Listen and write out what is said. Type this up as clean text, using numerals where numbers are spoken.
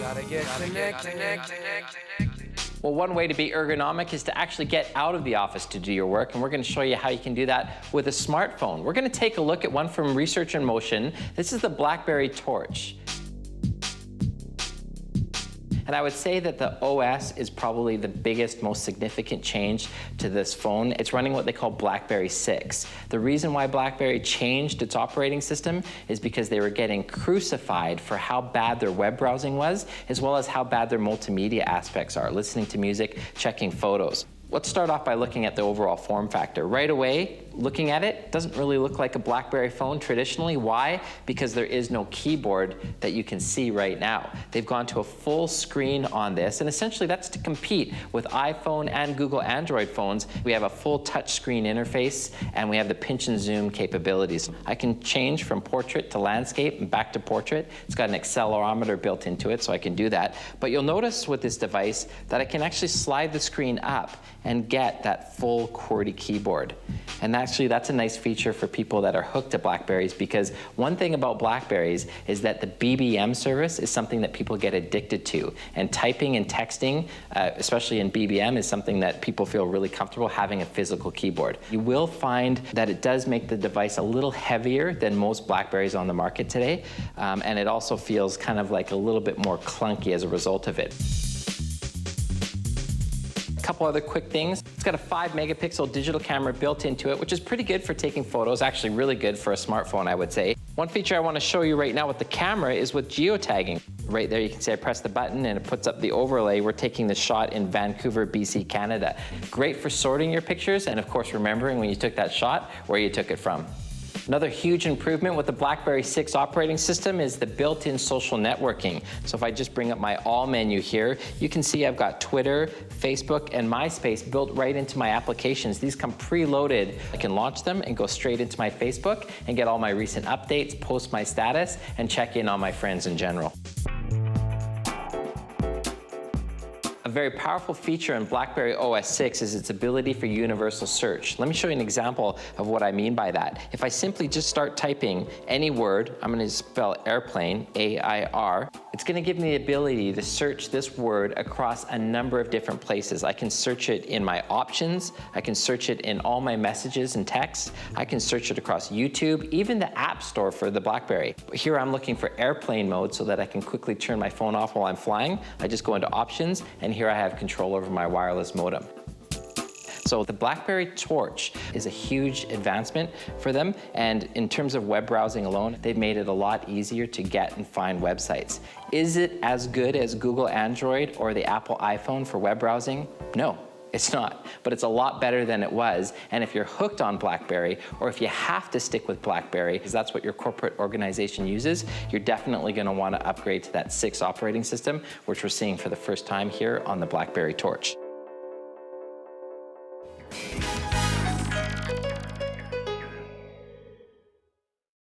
Gotta get connected. Well, one way to be ergonomic is to actually get out of the office to do your work, and we're going to show you how you can do that with a smartphone. We're going to take a look at one from Research in Motion. This is the BlackBerry Torch. And I would say that the OS is probably the biggest, most significant change to this phone. It's running what they call BlackBerry 6. The reason why BlackBerry changed its operating system is because they were getting crucified for how bad their web browsing was, as well as how bad their multimedia aspects are, listening to music, checking photos. Let's start off by looking at the overall form factor. Right away, looking at it, doesn't really look like a BlackBerry phone traditionally. Why? Because there is no keyboard that you can see right now. They've gone to a full screen on this, and essentially that's to compete with iPhone and Google Android phones. We have a full touch screen interface, and we have the pinch and zoom capabilities. I can change from portrait to landscape and back to portrait. It's got an accelerometer built into it, so I can do that. But you'll notice with this device that I can actually slide the screen up and get that full QWERTY keyboard. And actually, that's a nice feature for people that are hooked to BlackBerries, because one thing about BlackBerries is that the BBM service is something that people get addicted to. And typing and texting, especially in BBM, is something that people feel really comfortable having a physical keyboard. You will find that it does make the device a little heavier than most BlackBerries on the market today, and it also feels kind of like a little bit more clunky as a result of it. Couple other quick things. It's got a 5-megapixel digital camera built into it, which is pretty good for taking photos, actually really good for a smartphone, I would say. One feature I want to show you right now with the camera is with Geo-Tagging. Right there you can see I press the button and it puts up the overlay. We're taking the shot in Vancouver, BC, Canada. Great for sorting your pictures and of course remembering when you took that shot where you took it from. Another huge improvement with the BlackBerry 6 operating system is the built-in social networking. So if I just bring up my All menu here, you can see I've got Twitter, Facebook, and MySpace built right into my applications. These come preloaded. I can launch them and go straight into my Facebook and get all my recent updates, post my status, and check in on my friends in general. A very powerful feature in BlackBerry OS 6 is its ability for universal search. Let me show you an example of what I mean by that. If I simply just start typing any word, I'm going to spell airplane, A-I-R, it's going to give me the ability to search this word across a number of different places. I can search it in my options, I can search it in all my messages and texts, I can search it across YouTube, even the App Store for the BlackBerry. Here I'm looking for airplane mode so that I can quickly turn my phone off while I'm flying. I just go into options, and here I have control over my wireless modem. So the BlackBerry Torch is a huge advancement for them, and in terms of web browsing alone, they've made it a lot easier to get and find websites. Is it as good as Google Android or the Apple iPhone for web browsing? No. It's not, but it's a lot better than it was. And if you're hooked on BlackBerry, or if you have to stick with BlackBerry, because that's what your corporate organization uses, you're definitely going to want to upgrade to that 6 operating system, which we're seeing for the first time here on the BlackBerry Torch.